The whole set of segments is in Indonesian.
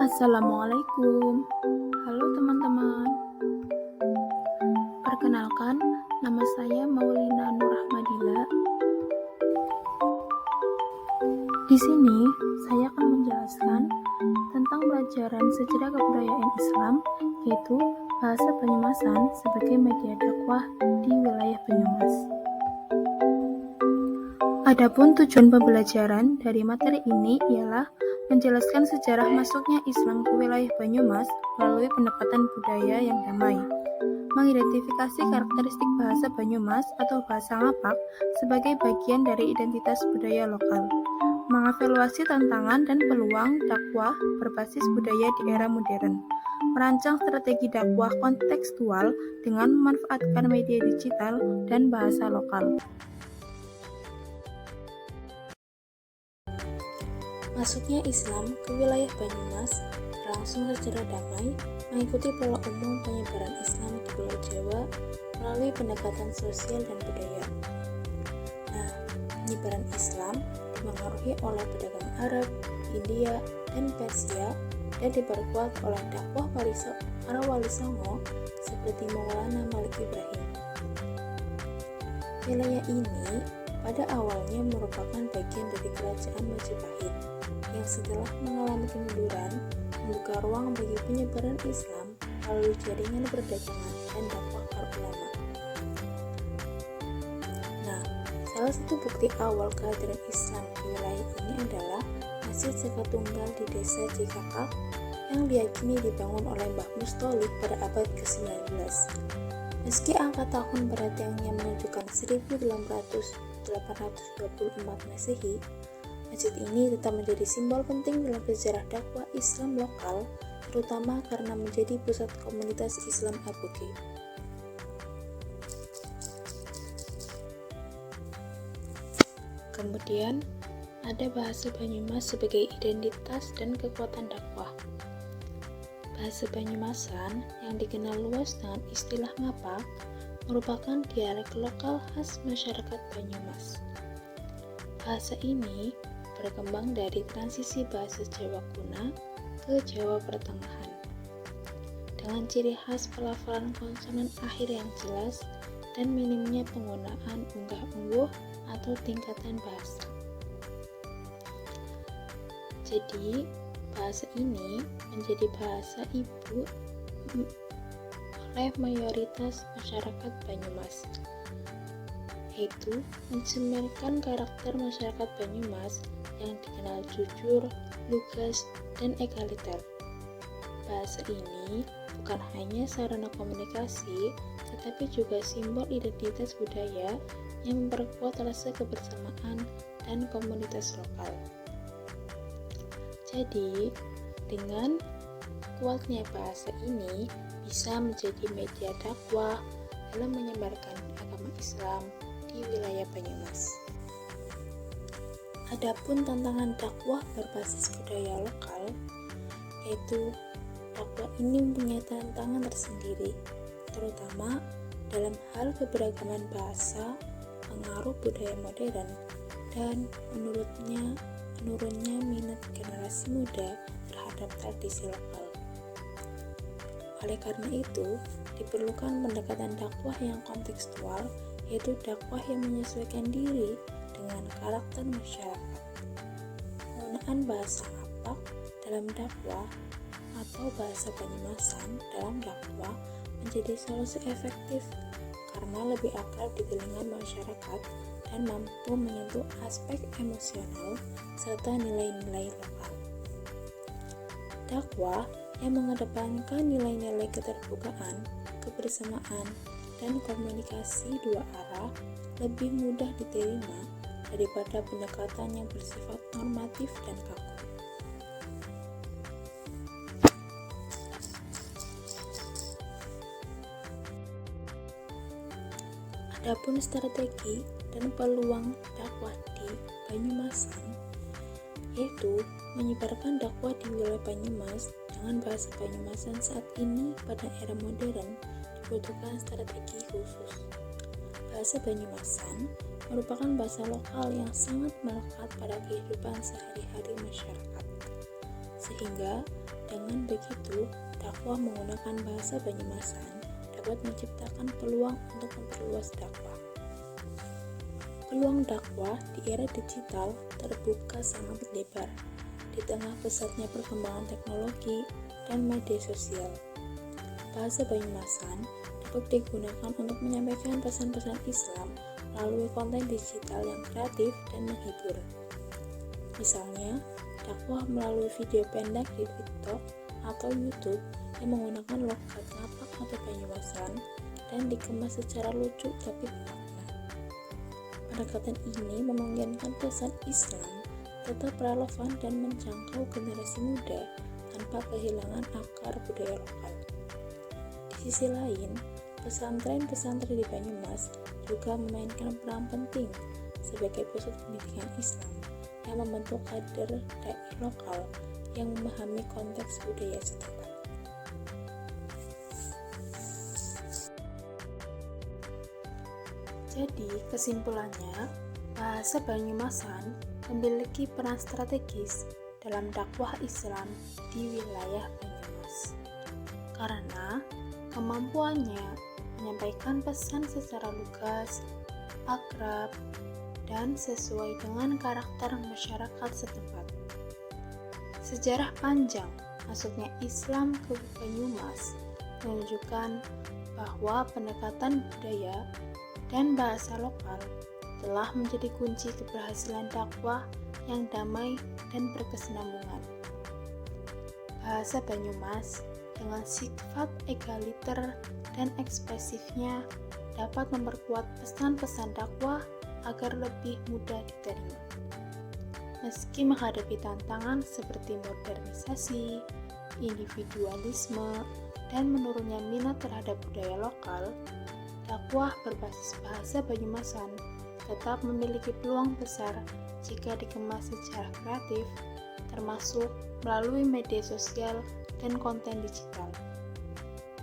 Assalamualaikum. Halo teman-teman. Perkenalkan, nama saya Maulina Nurahmadila. Di sini saya akan menjelaskan tentang pelajaran sejarah kebudayaan Islam, yaitu bahasa Banyumasan sebagai media dakwah di wilayah Banyumas. Adapun tujuan pembelajaran dari materi ini ialah menjelaskan sejarah masuknya Islam ke wilayah Banyumas melalui pendekatan budaya yang damai, mengidentifikasi karakteristik bahasa Banyumas atau bahasa Ngapak sebagai bagian dari identitas budaya lokal, mengevaluasi tantangan dan peluang dakwah berbasis budaya di era modern, merancang strategi dakwah kontekstual dengan memanfaatkan media digital dan bahasa lokal. Masuknya Islam ke wilayah Banyumas berlangsung secara damai, mengikuti pola umum penyebaran Islam di Pulau Jawa melalui pendekatan sosial dan budaya. Nah, penyebaran Islam dipengaruhi oleh pedagang Arab, India, dan Persia dan diperkuat oleh dakwah para wali songo seperti Maulana Malik Ibrahim. Wilayah ini pada awalnya merupakan bagian dari Kerajaan Majapahit yang setelah mengalami kemunduran membuka ruang bagi penyebaran Islam melalui jaringan perdagangan dan dakwah para ulama. Nah, salah satu bukti awal kehadiran Islam di wilayah ini adalah Masjid Zakat Tunggal di Desa Cikakak yang diyakini dibangun oleh Mbah Mustholik pada abad ke-19. Meski angka tahun berdatangannya menunjukkan 1824 Masehi, masjid ini tetap menjadi simbol penting dalam sejarah dakwah Islam lokal, terutama karena menjadi pusat komunitas Islam Aboge. Kemudian, ada bahasa Banyumas sebagai identitas dan kekuatan dakwah. Bahasa Banyumasan yang dikenal luas dengan istilah Ngapak merupakan dialek lokal khas masyarakat Banyumas. Bahasa ini berkembang dari transisi bahasa Jawa kuna ke Jawa Pertengahan, dengan ciri khas pelafalan konsonan akhir yang jelas dan minimnya penggunaan unggah-ungguh atau tingkatan bahasa. Jadi, bahasa ini menjadi bahasa ibu oleh mayoritas masyarakat Banyumas, yaitu mencerminkan karakter masyarakat Banyumas yang dikenal jujur, lugas, dan egaliter. Bahasa ini bukan hanya sarana komunikasi, tetapi juga simbol identitas budaya yang memperkuat rasa kebersamaan dan komunitas lokal. Jadi, dengan kuatnya bahasa ini bisa menjadi media dakwah dalam menyebarkan agama Islam di wilayah Banyumas. Adapun tantangan dakwah berbasis budaya lokal, yaitu dakwah ini mempunyai tantangan tersendiri, terutama dalam hal keberagaman bahasa, pengaruh budaya modern, dan menurunnya minat generasi muda terhadap tradisi lokal. Oleh karena itu, diperlukan pendekatan dakwah yang kontekstual, yaitu dakwah yang menyesuaikan diri dengan karakter masyarakat. Penggunaan bahasa Ngapak dalam dakwah atau bahasa Banyumasan dalam dakwah menjadi solusi efektif karena lebih akrab di telinga masyarakat dan mampu menyentuh aspek emosional serta nilai-nilai lokal. Dakwah yang mengedepankan nilai-nilai keterbukaan, kebersamaan, dan komunikasi dua arah lebih mudah diterima daripada pendekatan yang bersifat normatif dan kaku. Adapun strategi dan peluang dakwah di Banyumasan, yaitu menyebarkan dakwah di wilayah Banyumas dengan bahasa Banyumasan saat ini pada era modern dibutuhkan strategi khusus. Bahasa Banyumasan merupakan bahasa lokal yang sangat melekat pada kehidupan sehari-hari masyarakat, sehingga Dengan begitu, dakwah menggunakan bahasa Banyumasan dapat menciptakan peluang untuk memperluas dakwah. Peluang dakwah di era digital terbuka sangat lebar di tengah pesatnya perkembangan teknologi dan media sosial. Bahasa Banyumasan dapat digunakan untuk menyampaikan pesan-pesan Islam melalui konten digital yang kreatif dan menghibur. Misalnya, dakwah melalui video pendek di TikTok atau YouTube yang menggunakan logat ngapak atau Banyumasan dan dikemas secara lucu tapi bermakna. Pendekatan ini memungkinkan pesan Islam tetap relevan dan menjangkau generasi muda tanpa kehilangan akar budaya lokal. Di sisi lain, pesantren-pesantren di Banyumas juga memainkan peran penting sebagai pusat pendidikan Islam yang membentuk kader dai lokal yang memahami konteks budaya setempat. Jadi, kesimpulannya, bahasa Banyumasan memiliki peran strategis dalam dakwah Islam di wilayah Banyumas. Karena kemampuannya menyampaikan pesan secara lugas, akrab, dan sesuai dengan karakter masyarakat setempat. Sejarah panjang masuknya Islam ke Banyumas menunjukkan bahwa pendekatan budaya dan bahasa lokal telah menjadi kunci keberhasilan dakwah yang damai dan berkesinambungan. Bahasa Banyumas dengan sifat egaliter dan ekspresifnya dapat memperkuat pesan-pesan dakwah agar lebih mudah diterima. Meski menghadapi tantangan seperti modernisasi, individualisme, dan menurunnya minat terhadap budaya lokal, dakwah berbasis bahasa Banyumasan tetap memiliki peluang besar jika dikemas secara kreatif, termasuk melalui media sosial dan konten digital.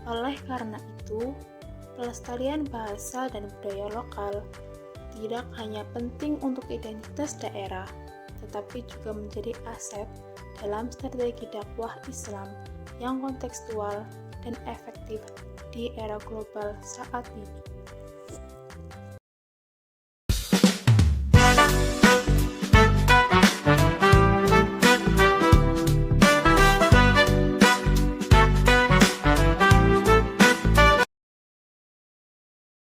Oleh karena itu, pelestarian bahasa dan budaya lokal tidak hanya penting untuk identitas daerah, tetapi juga menjadi aset dalam strategi dakwah Islam yang kontekstual dan efektif di era global saat ini.